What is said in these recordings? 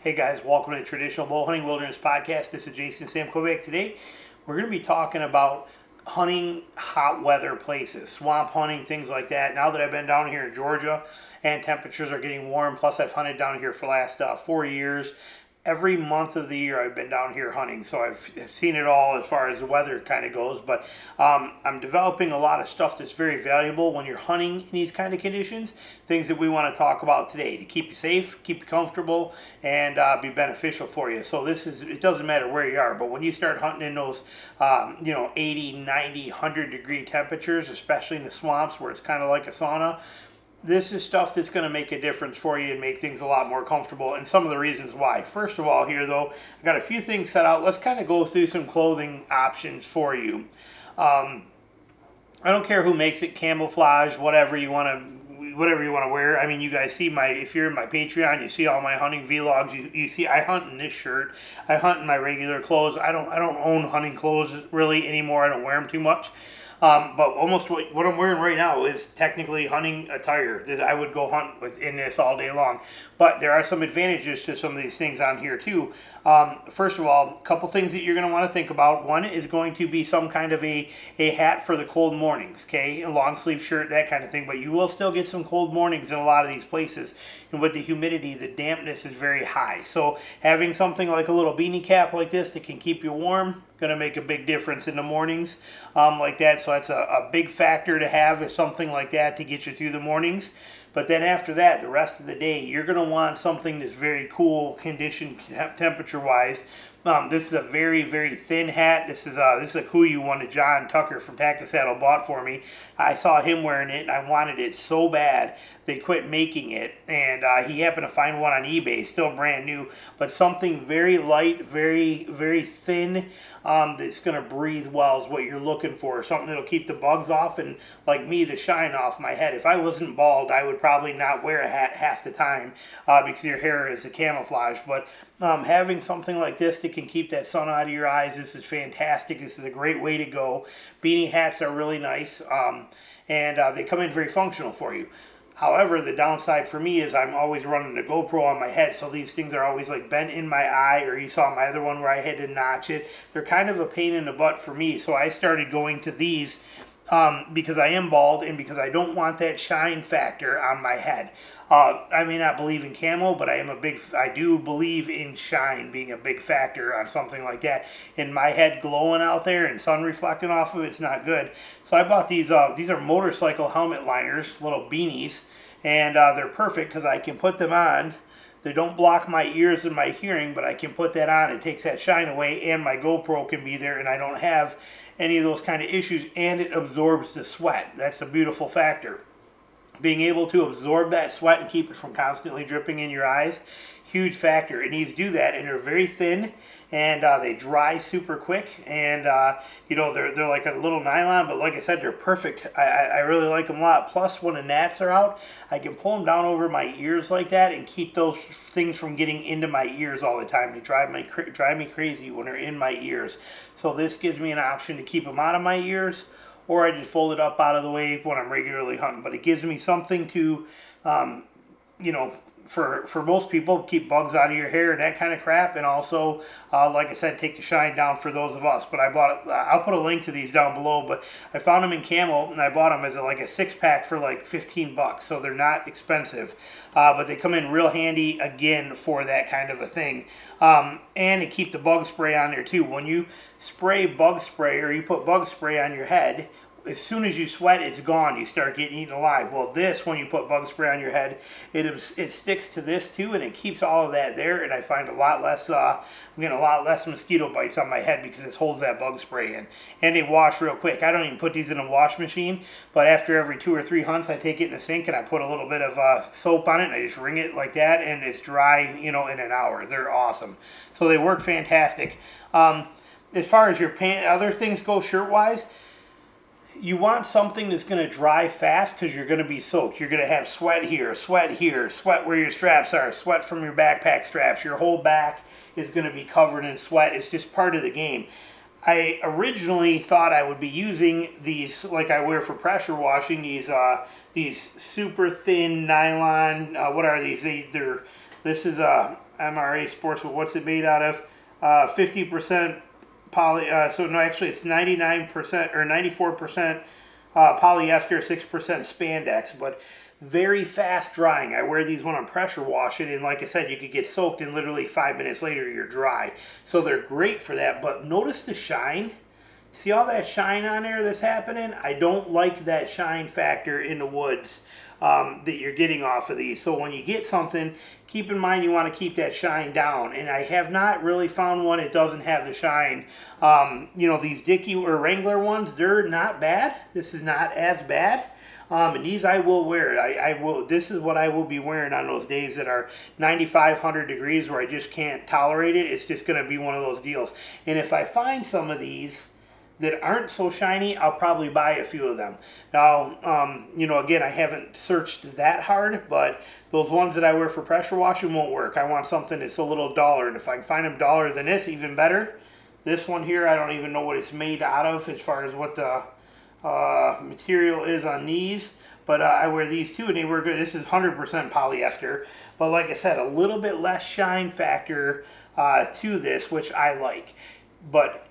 Hey guys, welcome to the Traditional Bow Hunting Wilderness Podcast. This is Jason Samkovic. Today we're going to be talking about hunting hot weather places, swamp hunting, things like that. Now that I've been down here in Georgia and temperatures are getting warm, plus I've hunted down here for the last 4 years. Every month of the year I've been down here hunting, so I've seen it all as far as the weather kind of goes. But I'm developing a lot of stuff that's very valuable when you're hunting in these kind of conditions. Things that we want to talk about today to keep you safe, keep you comfortable, and be beneficial for you. So it doesn't matter where you are, but when you start hunting in those 80, 90, 100 degree temperatures, especially in the swamps where it's kind of like a sauna, this is stuff that's going to make a difference for you and make things a lot more comfortable, and some of the reasons why. First of all, here though, I got a few things set out. Let's kind of go through some clothing options for you. I don't care who makes it, camouflage, whatever you want to wear. I mean, you guys see if you're in my Patreon, you see all my hunting vlogs. You see I hunt in this shirt. I hunt in my regular clothes. I don't own hunting clothes really anymore. I don't wear them too much. But almost what I'm wearing right now is technically hunting attire. I would go hunt in this all day long. But there are some advantages to some of these things on here too. First of all, a couple things that you're going to want to think about. One is going to be some kind of a hat for the cold mornings, okay? A long sleeve shirt, that kind of thing. But you will still get some cold mornings in a lot of these places. And with the humidity, the dampness is very high. So having something like a little beanie cap like this that can keep you warm, going to make a big difference in the mornings like that. So that's a big factor to have, is something like that to get you through the mornings. But then after that, the rest of the day, you're going to want something that's very cool condition temperature-wise. This is a very, very thin hat. This is a Kuiu one that John Tucker from Tactics Saddle bought for me. I saw him wearing it, and I wanted it so bad. They quit making it, and he happened to find one on eBay, still brand new, but something very light, very, very thin, that's going to breathe well is what you're looking for. Something that'll keep the bugs off and, like me, the shine off my head. If I wasn't bald, I would probably not wear a hat half the time because your hair is a camouflage. But having something like this that can keep that sun out of your eyes, this is fantastic. This is a great way to go. Beanie hats are really nice, and they come in very functional for you. However, the downside for me is I'm always running a GoPro on my head, so these things are always like bent in my eye, or you saw my other one where I had to notch it. They're kind of a pain in the butt for me, so I started going to these because I am bald and because I don't want that shine factor on my head. I may not believe in camo, but I do believe in shine being a big factor on something like that. And my head glowing out there and sun reflecting off of it's not good. So I bought these. These are motorcycle helmet liners, little beanies, and they're perfect because I can put them on. They don't block my ears and my hearing, but I can put that on. It takes that shine away, and my GoPro can be there, and I don't have any of those kind of issues, and it absorbs the sweat. That's a beautiful factor. Being able to absorb that sweat and keep it from constantly dripping in your eyes, huge factor. It needs to do that, and they're very thin, and they dry super quick, and they're like a little nylon, but like I said, they're perfect. I really like them a lot. Plus, when the gnats are out, I can pull them down over my ears like that and keep those things from getting into my ears all the time. They drive me crazy when they're in my ears. So this gives me an option to keep them out of my ears, or I just fold it up out of the way when I'm regularly hunting. But it gives me something to, for most people, keep bugs out of your hair and that kind of crap. And also, like I said, take the shine down for those of us. But I bought, I'll put a link to these down below, but I found them in camo, and I bought them as like a 6-pack for like $15. So they're not expensive, but they come in real handy again for that kind of a thing. And to keep the bug spray on there too. When you spray bug spray, or you put bug spray on your head, as soon as you sweat, it's gone. You start getting eaten alive. Well, this, when you put bug spray on your head, it sticks to this too, and it keeps all of that there. And I find I'm getting a lot less mosquito bites on my head because it holds that bug spray in. And they wash real quick. I don't even put these in a wash machine, but after every 2 or 3 hunts, I take it in the sink and I put a little bit of soap on it, and I just wring it like that, and it's dry, in an hour. They're awesome. So they work fantastic. As far as your other things go, shirt-wise, you want something that's going to dry fast because you're going to be soaked. You're going to have sweat here, sweat where your straps are, sweat from your backpack straps. Your whole back is going to be covered in sweat. It's just part of the game. I originally thought I would be using these like I wear for pressure washing, these super thin nylon, what are these? This is a MRA Sports, but what's it made out of? 50% poly, so no, actually it's 99% or 94% polyester, 6% spandex, but very fast drying. I wear these when I'm pressure washing, and like I said, you could get soaked and literally 5 minutes later you're dry. So they're great for that, but notice the shine. See all that shine on there that's happening? I don't like that shine factor in the woods that you're getting off of these. So when you get something, keep in mind you want to keep that shine down. And I have not really found one that doesn't have the shine. You know, these Dickie or Wrangler ones, they're not bad. This is not as bad. And these I will wear. I will. This is what I will be wearing on those days that are 9500 degrees where I just can't tolerate it. It's just going to be one of those deals. And if I find some of these that aren't so shiny, I'll probably buy a few of them. Now, you know, again, I haven't searched that hard, but those ones that I wear for pressure washing won't work. I want something that's a little duller, and if I can find them duller than this, even better. This one here, I don't even know what it's made out of as far as what the material is on these, but I wear these too, and they work good. This is 100% polyester, but like I said, a little bit less shine factor to this, which I like. But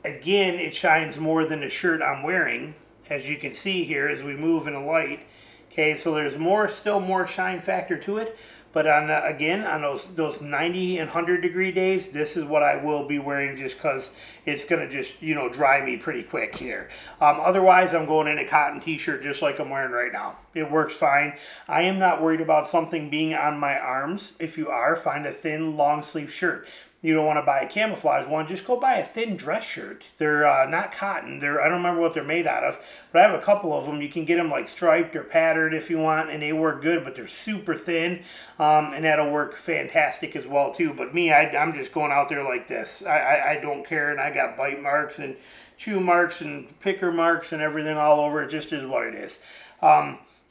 again, it shines more than the shirt I'm wearing, as you can see here as we move in the light. Okay, so there's still more shine factor to it. But on again, on those 90 and 100 degree days, this is what I will be wearing just because it's going to just, you know, dry me pretty quick here. Otherwise, I'm going in a cotton t-shirt just like I'm wearing right now. It works fine. I am not worried about something being on my arms. If you are, find a thin long sleeve shirt. You don't want to buy a camouflage one, just go buy a thin dress shirt. They're not cotton. I don't remember what they're made out of, but I have a couple of them. You can get them like striped or patterned if you want, and they work good, but they're super thin, and that'll work fantastic as well too. But me, I'm just going out there like this. I don't care, and I got bite marks and chew marks and picker marks and everything all over. It just is what it is.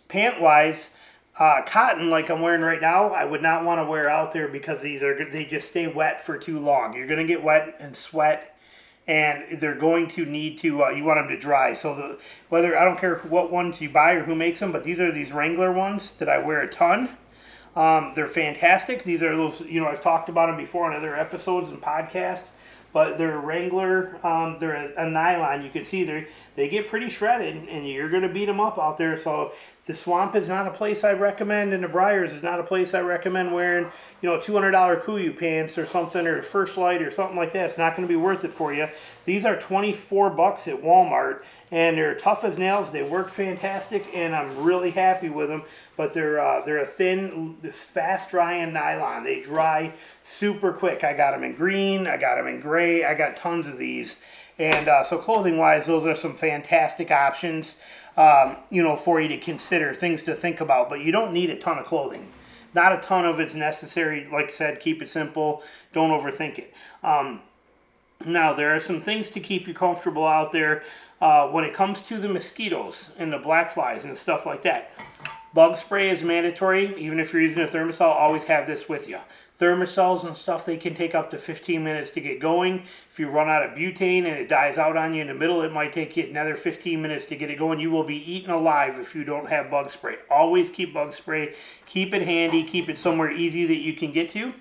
Pant-wise, cotton, like I'm wearing right now, I would not want to wear out there because they just stay wet for too long. You're going to get wet and sweat, and they're going to need to, you want them to dry. So I don't care what ones you buy or who makes them, but these Wrangler ones that I wear a ton. They're fantastic. These are those, you know, I've talked about them before on other episodes and podcasts. But they're Wrangler, they're a nylon. You can see they get pretty shredded, and you're going to beat them up out there. So the swamp is not a place I recommend, and the briars is not a place I recommend wearing, you know, $200 Kuiu pants or something, or First Light or something like that. It's not going to be worth it for you. These are $24 at Walmart, and they're tough as nails. They work fantastic, and I'm really happy with them. But they're a thin, fast drying nylon. They dry super quick. I got them in green. I got them in gray. I got tons of these. And so clothing wise, those are some fantastic options, you know, for you to consider, things to think about. But you don't need a ton of clothing. Not a ton of it's necessary. Like I said, keep it simple. Don't overthink it. Now, there are some things to keep you comfortable out there when it comes to the mosquitoes and the black flies and stuff like that. Bug spray is mandatory. Even if you're using a thermosol, always have this with you. Thermosols and stuff, they can take up to 15 minutes to get going. If you run out of butane and it dies out on you in the middle, it might take you another 15 minutes to get it going. You will be eaten alive if you don't have bug spray. Always keep bug spray. Keep it handy. Keep it somewhere easy that you can get to.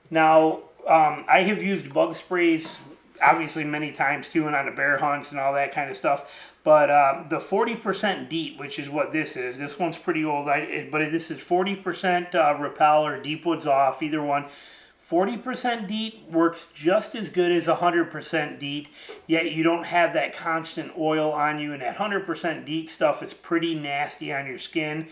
Now, I have used bug sprays obviously many times too, and on the bear hunts and all that kind of stuff. But the 40% DEET, which is what this is, this one's pretty old, but this is 40% Repel or Deep Woods Off, either one. 40% DEET works just as good as 100% DEET, yet you don't have that constant oil on you, and that 100% DEET stuff is pretty nasty on your skin.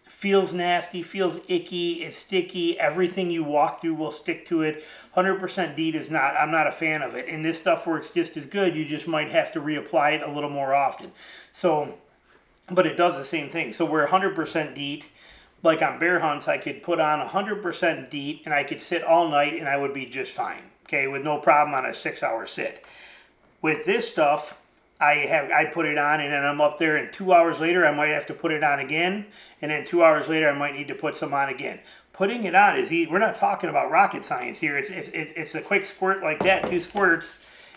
Feels nasty, feels icky, it's sticky, everything you walk through will stick to it. 100% DEET is not, I'm not a fan of it. And this stuff works just as good, you just might have to reapply it a little more often. So, but it does the same thing. So where 100% DEET, like on bear hunts, I could put on 100% DEET and I could sit all night and I would be just fine, okay, with no problem on a 6-hour sit. With this stuff, I put it on and then I'm up there, and 2 hours later I might have to put it on again, and then 2 hours later I might need to put some on again. Putting it on is easy. We're not talking about rocket science here. It's a quick squirt like that, 2 squirts,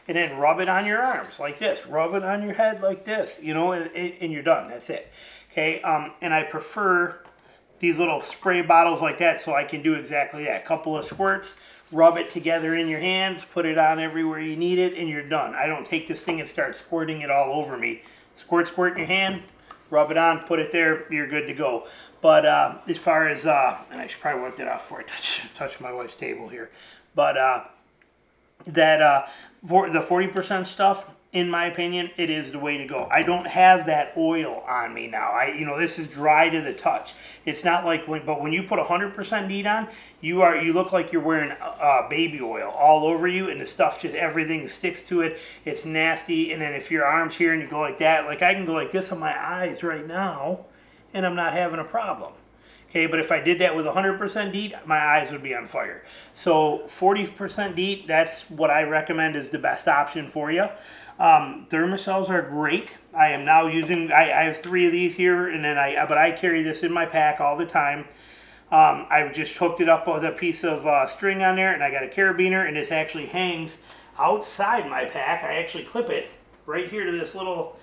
and then rub it on your arms like this. Rub it on your head like this, you know, and you're done. That's it. Okay, and I prefer these little spray bottles like that so I can do exactly that. A couple of squirts, rub it together in your hands, put it on everywhere you need it, and you're done. I don't take this thing and start squirting it all over me. Squirt, squirt in your hand, rub it on, put it there, you're good to go. But as far as, and I should probably wipe that off before I touch my wife's table here. But for the 40% stuff, in my opinion, it is the way to go. I don't have that oil on me now. This is dry to the touch. It's not like but when you put 100% DEET on, you look like you're wearing baby oil all over you, and the stuff just everything sticks to it. It's nasty. And then if your arm's here and you go like that, like I can go like this on my eyes right now, and I'm not having a problem. Okay, but if I did that with 100% DEET, my eyes would be on fire. So 40% DEET, that's what I recommend is the best option for you. Thermocells are great. I am now using, I have 3 of these here, and then but I carry this in my pack all the time. I just hooked it up with a piece of string on there, and I got a carabiner, and this actually hangs outside my pack. I actually clip it right here to this little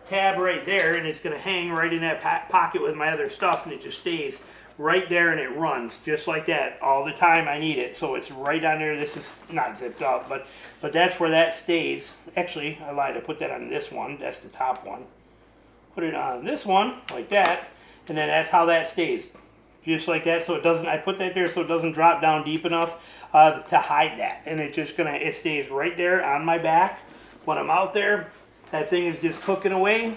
tab right there, and it's going to hang right in that pocket with my other stuff, and it just stays right there, and it runs just like that all the time I need it. So it's right on there. This is not zipped up, but that's where that stays. Actually, I lied. I put that on this one. That's the top one. Put it on this one like that, and then that's how that stays, just like that. So it doesn't. I put that there so it doesn't drop down deep enough to hide that, and it stays right there on my back when I'm out there. That thing is just cooking away,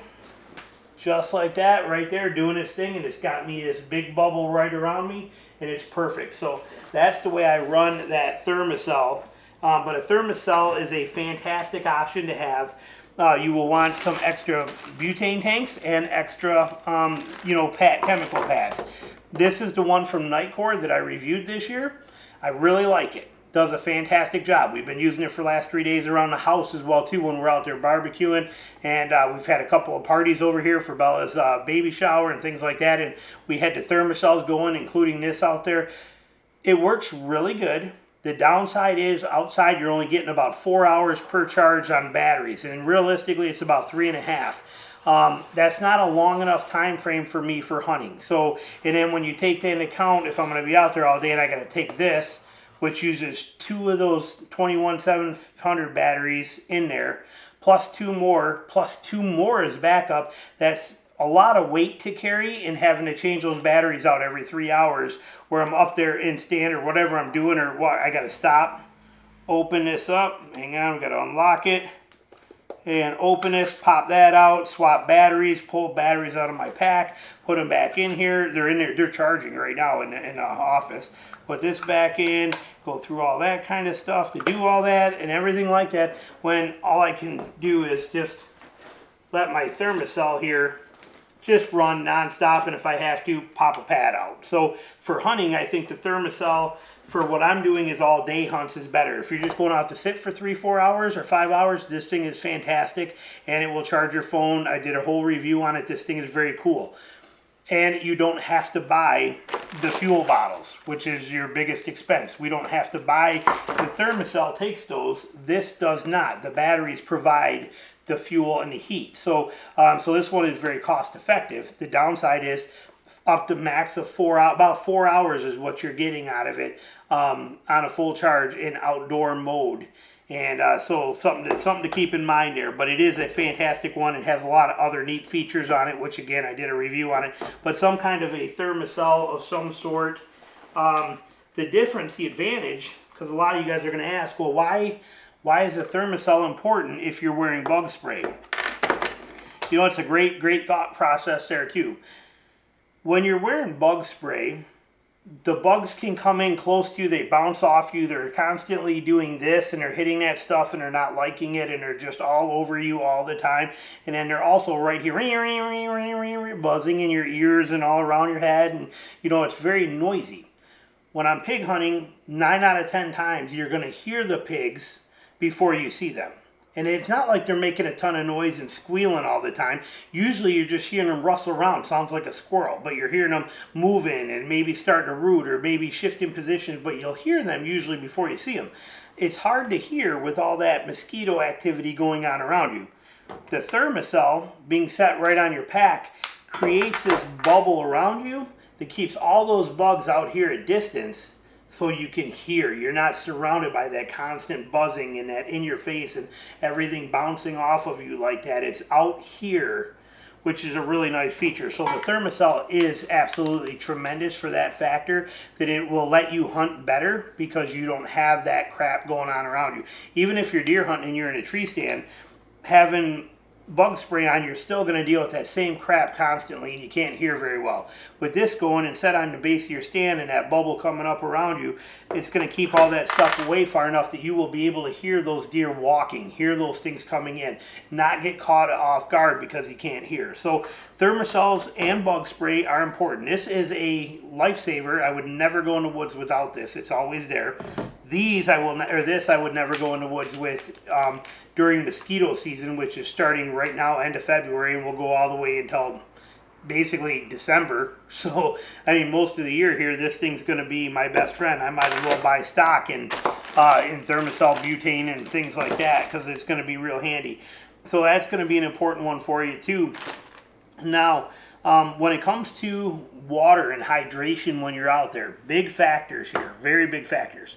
just like that, right there, doing its thing, and it's got me this big bubble right around me, and it's perfect. So that's the way I run that Thermacell. But a Thermacell is a fantastic option to have. You will want some extra butane tanks and extra, chemical pads. This is the one from Nightcore that I reviewed this year. I really like it. Does a fantastic job. We've been using it for the last 3 days around the house as well too when we're out there barbecuing, and we've had a couple of parties over here for Bella's baby shower and things like that, and we had the Thermacells going, including this out there. It works really good. The downside is outside you're only getting about 4 hours per charge on batteries, and realistically it's about 3.5. That's not a long enough time frame for me for hunting. So, and then when you take that into account, if I'm going to be out there all day and I got to take this, which uses 2 of those 21700 batteries in there, plus two more as backup. That's a lot of weight to carry, and having to change those batteries out every 3 hours where I'm up there in stand or whatever I'm doing, or what, I got to stop, open this up, hang on, we got to unlock it, and open this, pop that out, swap batteries, pull batteries out of my pack, put them back in here. They're in there, they're charging right now in the office. Put this back in, go through all that kind of stuff to do all that and everything like that, when all I can do is just let my Thermacell here just run nonstop, and if I have to, pop a pad out. So for hunting, I think the Thermacell for what I'm doing is all day hunts is better. If you're just going out to sit for 3-4 hours or 5 hours, this thing is fantastic, and it will charge your phone. I did a whole review on it. This thing is very cool. And you don't have to buy the fuel bottles, which is your biggest expense. We don't have to buy, the Thermacell takes those. This does not. The batteries provide the fuel and the heat. So this one is very cost effective. The downside is up to max of about 4 hours is what you're getting out of it on a full charge in outdoor mode. And so something to keep in mind there. But it is a fantastic one. It has a lot of other neat features on it, which again, I did a review on it. But some kind of a Thermacell of some sort. The difference, the advantage, because a lot of you guys are going to ask, well, why is a Thermacell important if you're wearing bug spray? You know, it's a great thought process there too. When you're wearing bug spray, the bugs can come in close to you, they bounce off you, they're constantly doing this, and they're hitting that stuff, and they're not liking it, and they're just all over you all the time. And then they're also right here buzzing in your ears and all around your head, and you know, it's very noisy. When I'm pig hunting, 9 out of 10 times you're going to hear the pigs before you see them. And it's not like they're making a ton of noise and squealing all the time. Usually you're just hearing them rustle around. Sounds like a squirrel. But you're hearing them moving and maybe starting to root or maybe shifting positions. But you'll hear them usually before you see them. It's hard to hear with all that mosquito activity going on around you. The Thermacell being set right on your pack creates this bubble around you that keeps all those bugs out here at distance, so you can hear. You're not surrounded by that constant buzzing and that in your face and everything bouncing off of you like that. It's out here, which is a really nice feature. So the Thermacell is absolutely tremendous for that factor, that it will let you hunt better because you don't have that crap going on around you. Even if you're deer hunting and you're in a tree stand, having bug spray on, you're still going to deal with that same crap constantly and you can't hear very well. With this going and set on the base of your stand and that bubble coming up around you, it's going to keep all that stuff away far enough that you will be able to hear those deer walking, hear those things coming in, not get caught off guard because you can't hear. So Thermacells and bug spray are important. This is a lifesaver. I would never go in the woods without this. It's always there. These I will, this I would never go in the woods with during mosquito season, which is starting right now, end of February, and will go all the way until basically December. So, I mean, most of the year here, this thing's going to be my best friend. I might as well buy stock in Thermacell butane and things like that because it's going to be real handy. So that's going to be an important one for you too. Now, when it comes to water and hydration when you're out there, big factors here, very big factors.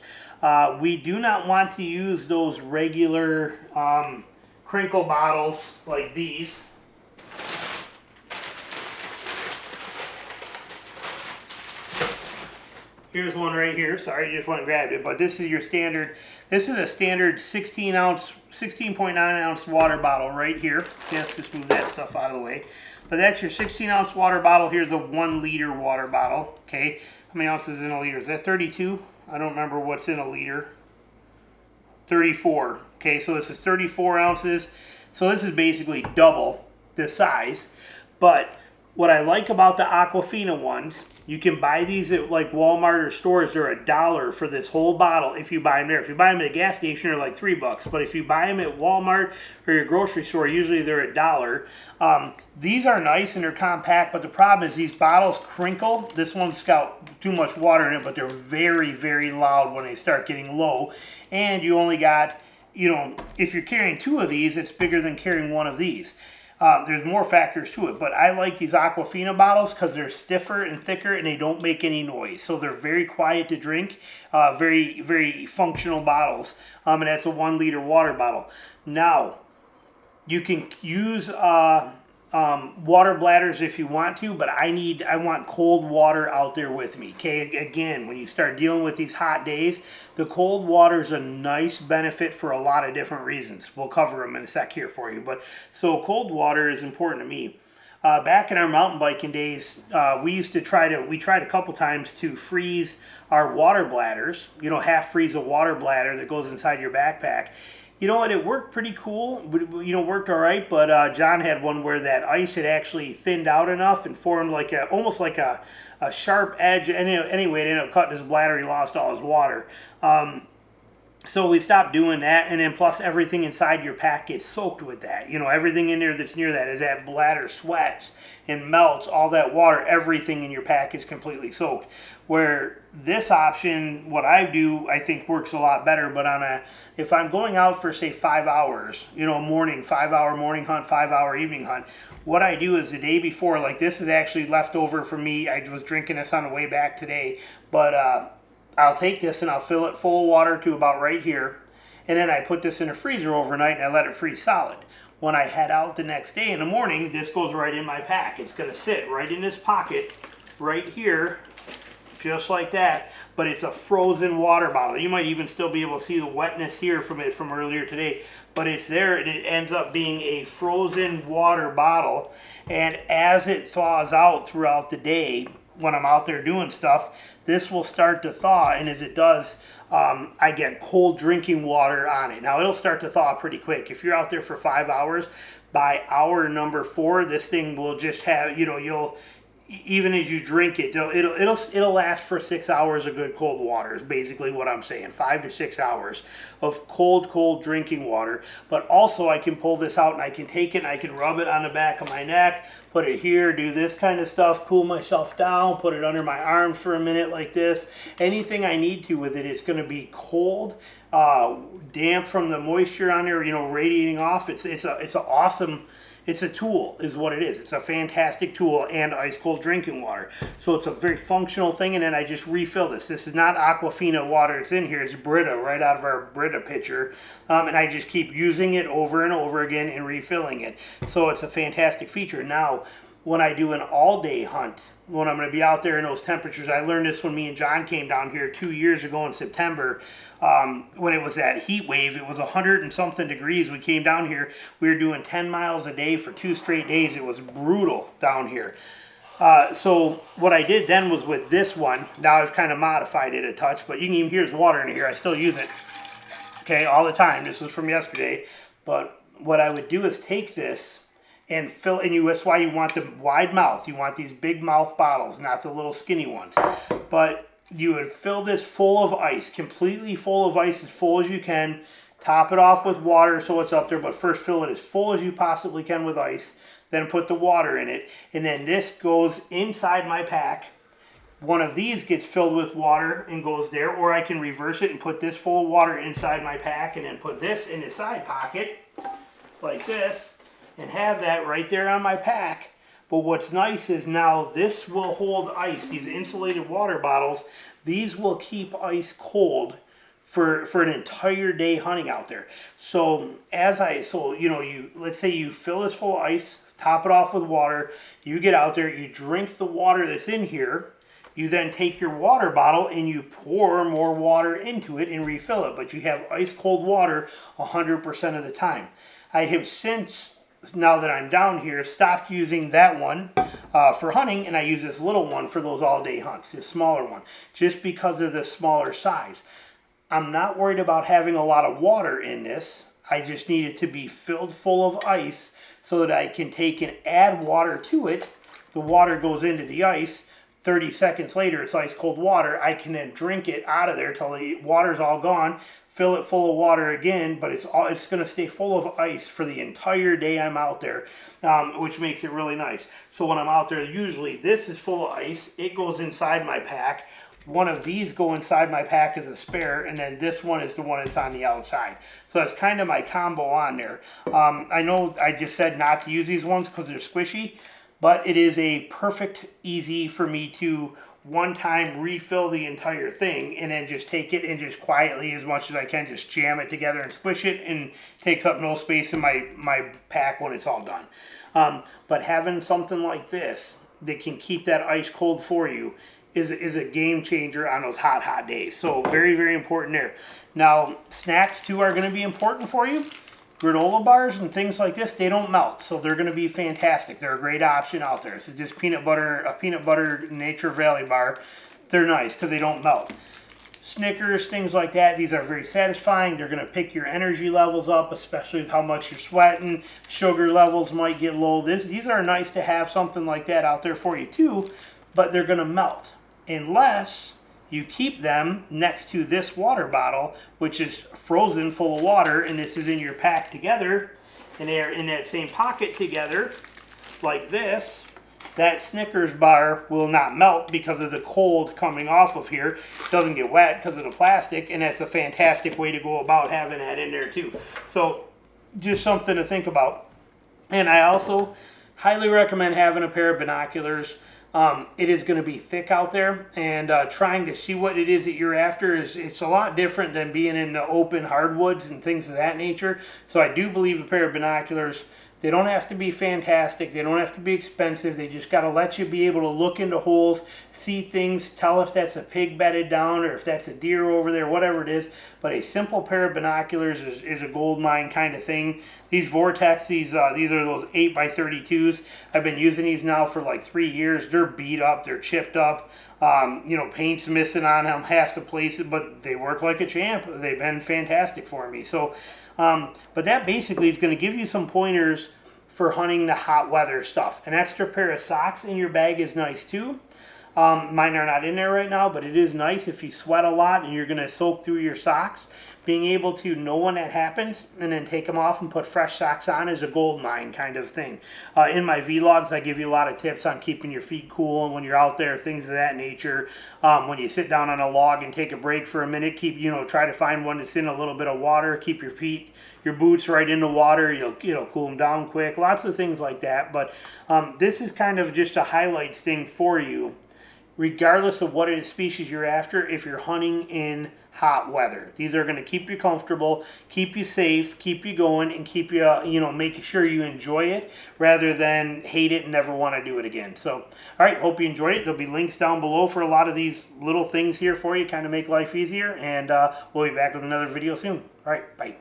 We do not want to use those regular crinkle bottles like these. Here's one right here. Sorry, I just went and grabbed it. But this is your standard. This is a standard 16.9 ounce water bottle right here. Let's just move that stuff out of the way. But that's your 16 ounce water bottle. Here's a 1 liter water bottle. Okay, how many ounces in a liter? Is that 32? I don't remember what's in a liter. 34. Okay, so this is 34 ounces. So this is basically double the size. But what I like about the Aquafina ones, you can buy these at like Walmart or stores. They're $1 for this whole bottle if you buy them there. If you buy them at a gas station, they're like $3. But if you buy them at Walmart or your grocery store, usually they're $1. These are nice and they're compact, but the problem is these bottles crinkle. This one's got too much water in it, but they're very, very loud when they start getting low. And you only got, you know, if you're carrying 2 of these, it's bigger than carrying 1 of these. There's more factors to it, but I like these Aquafina bottles because they're stiffer and thicker and they don't make any noise. So they're very quiet to drink, very, very functional bottles. And that's a 1 liter water bottle. Now, you can use water bladders if you want to, but I want cold water out there with me. Okay, again, when you start dealing with these hot days, the cold water is a nice benefit for a lot of different reasons. We'll cover them in a sec here for you. But so cold water is important to me. Back in our mountain biking days, we tried a couple times to freeze our water bladders. You know, half freeze a water bladder that goes inside your backpack. You know what, it worked pretty cool, you know, worked all right, but John had one where that ice had actually thinned out enough and formed like almost like a sharp edge. And anyway, it ended up cutting his bladder. He lost all his water. So we stopped doing that, and then plus everything inside your pack gets soaked with that. You know, everything in there that's near that, as that bladder sweats and melts, all that water, everything in your pack is completely soaked. Where this option, what I do, I think works a lot better, but if I'm going out for say 5 hours, you know, 5-hour morning hunt, 5-hour evening hunt, what I do is the day before, like this is actually left over for me. I was drinking this on the way back today, but I'll take this and I'll fill it full of water to about right here, and then I put this in a freezer overnight and I let it freeze solid. When I head out the next day in the morning, this goes right in my pack. It's going to sit right in this pocket right here, just like that, but it's a frozen water bottle. You might even still be able to see the wetness here from it from earlier today, but it's there, and it ends up being a frozen water bottle. And as it thaws out throughout the day, when I'm out there doing stuff, this will start to thaw, and as it does, I get cold drinking water on it. Now, it'll start to thaw pretty quick. If you're out there for 5 hours, by hour number 4, this thing will just have, you know, even as you drink it, it'll last for 6 hours of good cold water is basically what I'm saying. 5 to 6 hours of cold drinking water. But also I can pull this out and I can take it and I can rub it on the back of my neck, put it here, do this kind of stuff, cool myself down, put it under my arms for a minute like this. Anything I need to with it, it's going to be cold, damp from the moisture on there, you know, radiating off. It's an awesome It's a tool is what it is. It's a fantastic tool and ice cold drinking water. So it's a very functional thing, and then I just refill this. This is not Aquafina water that's in here. It's Brita, right out of our Brita pitcher. And I just keep using it over and over again and refilling it. So it's a fantastic feature. Now, when I do an all-day hunt, when I'm going to be out there in those temperatures, I learned this when me and John came down here 2 years ago in September, when it was that heat wave. It was 100 and something degrees. We came down here. We were doing 10 miles a day for 2 straight days. It was brutal down here. So what I did then was with this one, now I've kind of modified it a touch, but you can even hear there's water in here. I still use it, okay, all the time. This was from yesterday. But what I would do is take this and fill, and that's why you want the wide mouth. You want these big mouth bottles, not the little skinny ones. But you would fill this full of ice, completely full of ice, as full as you can. Top it off with water so it's up there, but first fill it as full as you possibly can with ice. Then put the water in it, and then this goes inside my pack. One of these gets filled with water and goes there, or I can reverse it and put this full of water inside my pack and then put this in the side pocket like this, and have that right there on my pack. But what's nice is now this will hold ice. These insulated water bottles, these will keep ice cold for an entire day hunting out there. So let's say you fill this full of ice, top it off with water, you get out there, you drink the water that's in here, you then take your water bottle and you pour more water into it and refill it. But you have ice cold water 100% of the time. I have since, now that I'm down here, stopped using that one for hunting, and I use this little one for those all-day hunts, this smaller one, just because of the smaller size. I'm not worried about having a lot of water in this. I just need it to be filled full of ice so that I can take and add water to it. The water goes into the ice. 30 seconds later, it's ice cold water. I can then drink it out of there till the water's all gone, fill it full of water again, but it's going to stay full of ice for the entire day I'm out there, which makes it really nice. So when I'm out there, usually this is full of ice. It goes inside my pack. One of these go inside my pack as a spare, and then this one is the one that's on the outside. So that's kind of my combo on there. I know I just said not to use these ones because they're squishy, but it is a perfect easy for me to one time refill the entire thing and then just take it and just quietly, as much as I can, just jam it together and squish it, and takes up no space in my pack when it's all done. But having something like this that can keep that ice cold for you is a game changer on those hot days. So very, very important there. Now, snacks too are going to be important for you. Granola bars and things like this, they don't melt, so they're going to be fantastic. They're a great option out there. This is just a peanut butter Nature Valley bar. They're nice because they don't melt. Snickers, things like that, these are very satisfying. They're going to pick your energy levels up, especially with how much you're sweating. Sugar levels might get low. These are nice to have something like that out there for you too, but they're going to melt unless you keep them next to this water bottle, which is frozen full of water, and this is in your pack together, and they're in that same pocket together, like this. That Snickers bar will not melt because of the cold coming off of here. It doesn't get wet because of the plastic, and that's a fantastic way to go about having that in there too. So just something to think about. And I also highly recommend having a pair of binoculars. It is going to be thick out there, and trying to see what it is that you're after it's a lot different than being in the open hardwoods and things of that nature. So I do believe a pair of binoculars, they don't have to be fantastic, they don't have to be expensive, they just got to let you be able to look into holes, see things, tell if that's a pig bedded down or if that's a deer over there, whatever it is. But a simple pair of binoculars is a gold mine kind of thing. These Vortex, these are those 8x32s. I've been using these now for like 3 years. They're beat up, they're chipped up. Paint's missing on them half the places, but they work like a champ. They've been fantastic for me. So, but that basically is going to give you some pointers for hunting the hot weather stuff. An extra pair of socks in your bag is nice too. Mine are not in there right now, but it is nice if you sweat a lot and you're going to soak through your socks. Being able to know when that happens and then take them off and put fresh socks on is a gold mine kind of thing. In my vlogs, I give you a lot of tips on keeping your feet cool and when you're out there, things of that nature. When you sit down on a log and take a break for a minute, try to find one that's in a little bit of water. Keep your boots right in the water. You'll cool them down quick. Lots of things like that. But this is kind of just a highlights thing for you, regardless of what species you're after. If you're hunting in hot weather, these are going to keep you comfortable, keep you safe, keep you going, and keep you, make sure you enjoy it rather than hate it and never want to do it again. So, all right, hope you enjoyed it. There'll be links down below for a lot of these little things here for you, kind of make life easier, and we'll be back with another video soon. All right, bye.